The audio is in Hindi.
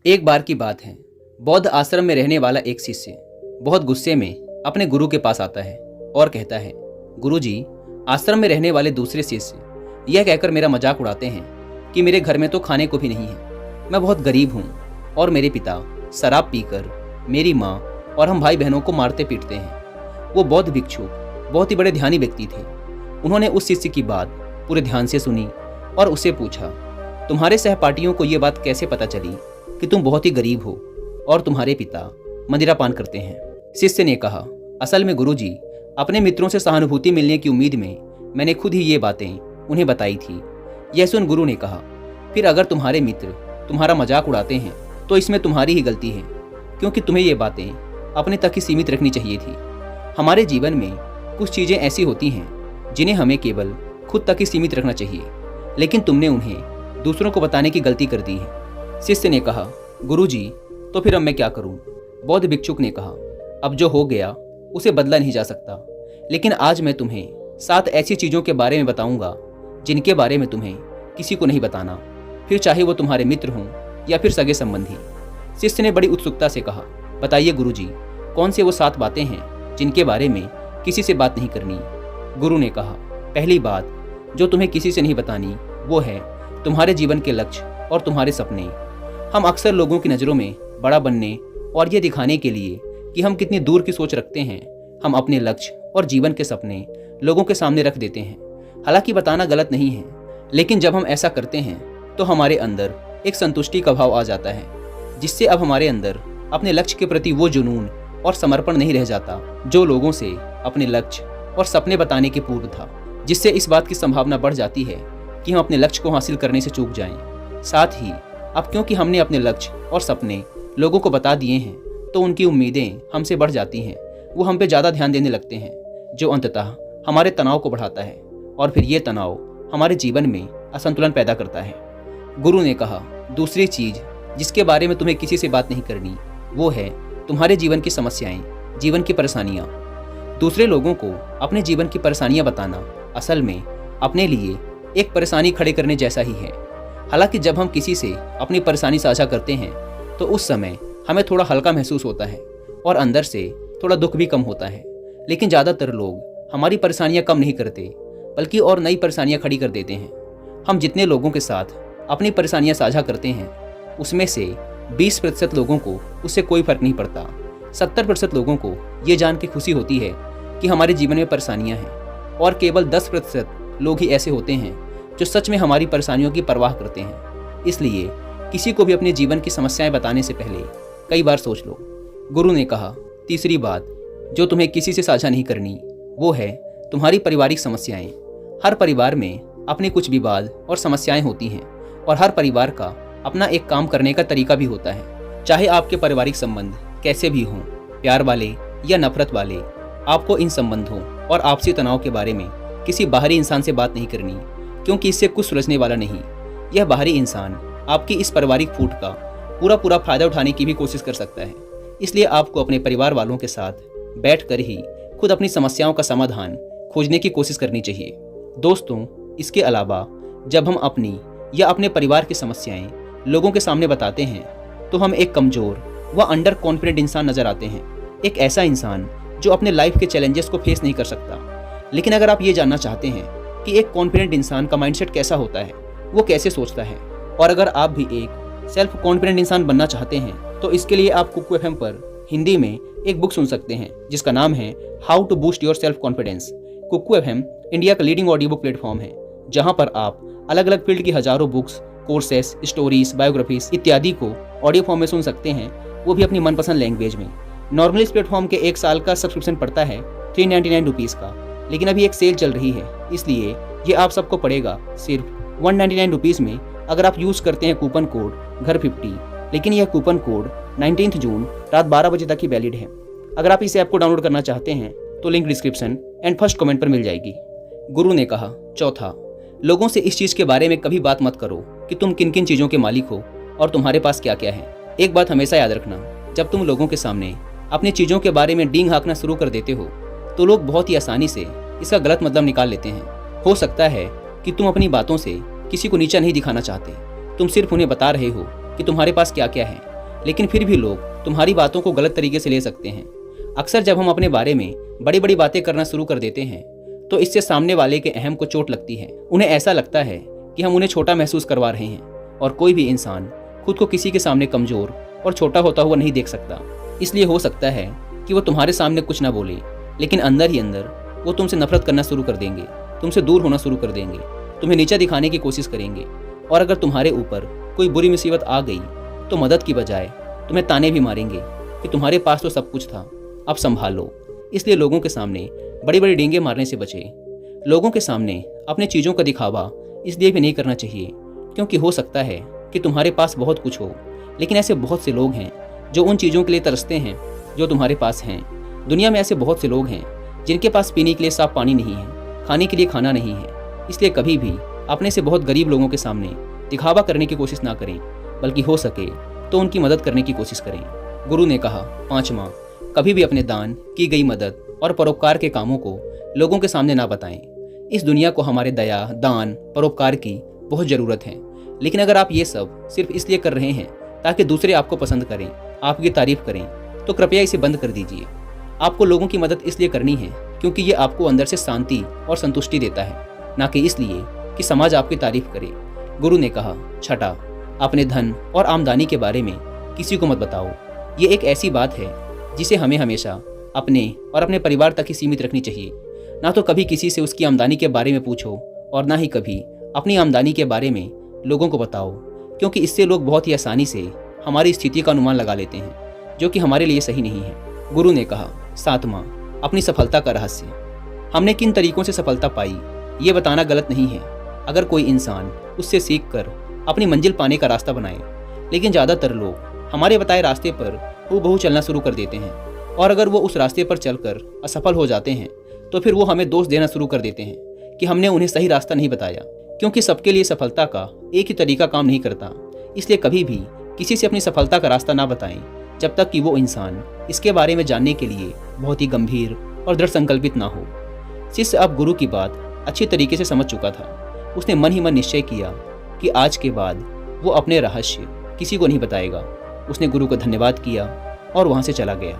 एक बार की बात है। बौद्ध आश्रम में रहने वाला एक शिष्य बहुत गुस्से में अपने गुरु के पास आता है और कहता है, गुरुजी, आश्रम में रहने वाले दूसरे शिष्य यह कहकर मेरा मजाक उड़ाते हैं कि मेरे घर में तो खाने को भी नहीं है। मैं बहुत गरीब हूँ और मेरे पिता शराब पीकर मेरी माँ और हम भाई बहनों को मारते पीटते हैं। वो बौद्ध भिक्षुक बहुत ही बड़े ध्यानी व्यक्ति थे। उन्होंने उस शिष्य की बात पूरे ध्यान से सुनी और उससे पूछा, तुम्हारे सहपाठियों को ये बात कैसे पता चली कि तुम बहुत ही गरीब हो और तुम्हारे पिता मदिरापान करते हैं? शिष्य ने कहा, असल में गुरुजी, अपने मित्रों से सहानुभूति मिलने की उम्मीद में मैंने खुद ही ये बातें उन्हें बताई थी। यह सुन गुरु ने कहा, फिर अगर तुम्हारे मित्र तुम्हारा मजाक उड़ाते हैं तो इसमें तुम्हारी ही गलती है, क्योंकि तुम्हें ये बातें अपने तक ही सीमित रखनी चाहिए थी। हमारे जीवन में कुछ चीज़ें ऐसी होती हैं जिन्हें हमें केवल खुद तक ही सीमित रखना चाहिए, लेकिन तुमने उन्हें दूसरों को बताने की गलती कर दी है। शिष्य ने कहा, गुरुजी, तो फिर अब मैं क्या करूं? बौद्ध भिक्षुक ने कहा, अब जो हो गया उसे बदला नहीं जा सकता, लेकिन आज मैं तुम्हें 7 ऐसी चीज़ों के बारे में बताऊंगा जिनके बारे में तुम्हें किसी को नहीं बताना, फिर चाहे वो तुम्हारे मित्र हों या फिर सगे संबंधी। शिष्य ने बड़ी उत्सुकता से कहा, बताइए गुरुजी, कौन से वो 7 बातें हैं जिनके बारे में किसी से बात नहीं करनी? गुरु ने कहा, पहली बात जो तुम्हें किसी से नहीं बतानी वो है तुम्हारे जीवन के लक्ष्य और तुम्हारे सपने। हम अक्सर लोगों की नज़रों में बड़ा बनने और ये दिखाने के लिए कि हम कितनी दूर की सोच रखते हैं, हम अपने लक्ष्य और जीवन के सपने लोगों के सामने रख देते हैं। हालांकि बताना गलत नहीं है, लेकिन जब हम ऐसा करते हैं तो हमारे अंदर एक संतुष्टि का भाव आ जाता है, जिससे अब हमारे अंदर अपने लक्ष्य के प्रति वो जुनून और समर्पण नहीं रह जाता जो लोगों से अपने लक्ष्य और सपने बताने के पूर्व था, जिससे इस बात की संभावना बढ़ जाती है कि हम अपने लक्ष्य को हासिल करने से चूक जाएं। साथ ही अब क्योंकि हमने अपने लक्ष्य और सपने लोगों को बता दिए हैं, तो उनकी उम्मीदें हमसे बढ़ जाती हैं। वो हम पे ज़्यादा ध्यान देने लगते हैं, जो अंततः हमारे तनाव को बढ़ाता है और फिर ये तनाव हमारे जीवन में असंतुलन पैदा करता है। गुरु ने कहा, दूसरी चीज़ जिसके बारे में तुम्हें किसी से बात नहीं करनी वो है तुम्हारे जीवन की समस्याएं, जीवन की परेशानियां। दूसरे लोगों को अपने जीवन की परेशानियां बताना असल में अपने लिए एक परेशानी खड़े करने जैसा ही है। हालांकि जब हम किसी से अपनी परेशानी साझा करते हैं तो उस समय हमें थोड़ा हल्का महसूस होता है और अंदर से थोड़ा दुख भी कम होता है, लेकिन ज़्यादातर लोग हमारी परेशानियां कम नहीं करते बल्कि और नई परेशानियां खड़ी कर देते हैं। हम जितने लोगों के साथ अपनी परेशानियां साझा करते हैं उसमें से 20% लोगों को उससे कोई फर्क नहीं पड़ता। 70% लोगों को ये जान के खुशी होती है कि हमारे जीवन में परेशानियां हैं, और केवल 10% लोग ही ऐसे होते हैं जो सच में हमारी परेशानियों की परवाह करते हैं। इसलिए किसी को भी अपने जीवन की समस्याएं बताने से पहले कई बार सोच लो। गुरु ने कहा, तीसरी बात जो तुम्हें किसी से साझा नहीं करनी वो है तुम्हारी पारिवारिक समस्याएं। हर परिवार में अपनी कुछ विवाद और समस्याएं होती हैं, और हर परिवार का अपना एक काम करने का तरीका भी होता है। चाहे आपके पारिवारिक संबंध कैसे भी हों, प्यार वाले या नफरत वाले, आपको इन संबंधों और आपसी तनाव के बारे में किसी बाहरी इंसान से बात नहीं करनी, क्योंकि इससे कुछ सुलझने वाला नहीं। यह बाहरी इंसान आपकी इस पारिवारिक फूट का पूरा फायदा उठाने की भी कोशिश कर सकता है। इसलिए आपको अपने परिवार वालों के साथ बैठकर ही खुद अपनी समस्याओं का समाधान खोजने की कोशिश करनी चाहिए। दोस्तों, इसके अलावा जब हम अपनी या अपने परिवार की समस्याएं लोगों के सामने बताते हैं तो हम एक कमज़ोर व अंडर कॉन्फिडेंट इंसान नज़र आते हैं, एक ऐसा इंसान जो अपने लाइफ के चैलेंजेस को फेस नहीं कर सकता। लेकिन अगर आप ये जानना चाहते हैं कि एक कॉन्फिडेंट इंसान का माइंडसेट कैसा होता है, वो कैसे सोचता है, और अगर आप भी एक सेल्फ कॉन्फिडेंट इंसान बनना चाहते हैं तो इसके लिए आप कुकू एफएम पर हिंदी में एक बुक सुन सकते हैं जिसका नाम है how to boost your self confidence. Kuku FM India का लीडिंग ऑडियो बुक प्लेटफॉर्म है, जहां पर आप अलग अलग फील्ड की हजारों बुक्स, कोर्सेस, स्टोरीज, बायोग्राफीज इत्यादि को ऑडियो फॉर्म में सुन सकते हैं, वो भी अपनी मनपसंद लैंग्वेज में। नॉर्मली इस प्लेटफॉर्म के 1 साल का सब्सक्रिप्शन पड़ता है 399 रुपीज़ का, लेकिन अभी एक सेल चल रही है, इसलिए ये आप सबको पड़ेगा सिर्फ 199 रुपीज़ में अगर आप यूज़ करते हैं कूपन कोड घर 50। लेकिन यह कूपन कोड 19 जून रात 12 बजे तक ही वैलिड है। अगर आप इस ऐप को डाउनलोड करना चाहते हैं तो link description and first comment पर मिल जाएगी। गुरु ने कहा, चौथा, लोगों से इस चीज़ के बारे में कभी बात मत करो कि तुम किन किन चीज़ों के मालिक हो और तुम्हारे पास क्या क्या है। एक बात हमेशा याद रखना, जब तुम लोगों के सामने अपनी चीज़ों के बारे में डींग हाँकना शुरू कर देते हो तो लोग बहुत ही आसानी से इसका गलत मतलब निकाल लेते हैं। हो सकता है कि तुम अपनी बातों से किसी को नीचा नहीं दिखाना चाहते, तुम सिर्फ उन्हें बता रहे हो कि तुम्हारे पास क्या क्या है, लेकिन फिर भी लोग तुम्हारी बातों को गलत तरीके से ले सकते हैं। अक्सर जब हम अपने बारे में बड़ी बड़ी बातें करना शुरू कर देते हैं तो इससे सामने वाले के अहम को चोट लगती है। उन्हें ऐसा लगता है कि हम उन्हें छोटा महसूस करवा रहे हैं, और कोई भी इंसान खुद को किसी के सामने कमजोर और छोटा होता हुआ नहीं देख सकता। इसलिए हो सकता है कि वो तुम्हारे सामने कुछ ना बोले, लेकिन अंदर ही अंदर वो तुमसे नफरत करना शुरू कर देंगे, तुमसे दूर होना शुरू कर देंगे, तुम्हें नीचा दिखाने की कोशिश करेंगे। और अगर तुम्हारे ऊपर कोई बुरी मुसीबत आ गई तो मदद की बजाय तुम्हें ताने भी मारेंगे कि तुम्हारे पास तो सब कुछ था, अब संभालो। इसलिए लोगों के सामने बड़ी बड़ी डींगे मारने से बचे। लोगों के सामने अपनी चीज़ों का दिखावा इसलिए भी नहीं करना चाहिए क्योंकि हो सकता है कि तुम्हारे पास बहुत कुछ हो, लेकिन ऐसे बहुत से लोग हैं जो उन चीज़ों के लिए तरसते हैं जो तुम्हारे पास हैं। दुनिया में ऐसे बहुत से लोग हैं जिनके पास पीने के लिए साफ पानी नहीं है, खाने के लिए खाना नहीं है। इसलिए कभी भी अपने से बहुत गरीब लोगों के सामने दिखावा करने की कोशिश ना करें, बल्कि हो सके तो उनकी मदद करने की कोशिश करें। गुरु ने कहा, 5वां, कभी भी अपने दान, की गई मदद और परोपकार के कामों को लोगों के सामने ना बताएं। इस दुनिया को हमारे दया, दान, परोपकार की बहुत ज़रूरत है, लेकिन अगर आप ये सब सिर्फ इसलिए कर रहे हैं ताकि दूसरे आपको पसंद करें, आपकी तारीफ करें, तो कृपया इसे बंद कर दीजिए। आपको लोगों की मदद इसलिए करनी है क्योंकि ये आपको अंदर से शांति और संतुष्टि देता है, ना कि इसलिए कि समाज आपकी तारीफ करे। गुरु ने कहा, 6, अपने धन और आमदनी के बारे में किसी को मत बताओ। ये एक ऐसी बात है जिसे हमें हमेशा अपने और अपने परिवार तक ही सीमित रखनी चाहिए। ना तो कभी किसी से उसकी आमदनी के बारे में पूछो और ना ही कभी अपनी आमदनी के बारे में लोगों को बताओ, क्योंकि इससे लोग बहुत ही आसानी से हमारी स्थिति का अनुमान लगा लेते हैं, जो कि हमारे लिए सही नहीं है। गुरु ने कहा, 7वां, अपनी सफलता का रहस्य। हमने किन तरीकों से सफलता पाई ये बताना गलत नहीं है। अगर कोई इंसान उससे सीख कर अपनी मंजिल पाने का रास्ता बनाए, लेकिन ज़्यादातर लोग हमारे बताए रास्ते पर हूबहू चलना शुरू कर देते हैं, और अगर वो उस रास्ते पर चलकर असफल हो जाते हैं तो फिर वो हमें दोष देना शुरू कर देते हैं कि हमने उन्हें सही रास्ता नहीं बताया, क्योंकि सबके लिए सफलता का एक ही तरीका काम नहीं करता। इसलिए कभी भी किसी से अपनी सफलता का रास्ता ना बताएं जब तक कि वो इंसान इसके बारे में जानने के लिए बहुत ही गंभीर और दृढ़ संकल्पित ना हो। शिष्य अब गुरु की बात अच्छी तरीके से समझ चुका था। उसने मन ही मन निश्चय किया कि आज के बाद वो अपने रहस्य किसी को नहीं बताएगा। उसने गुरु को धन्यवाद किया और वहाँ से चला गया।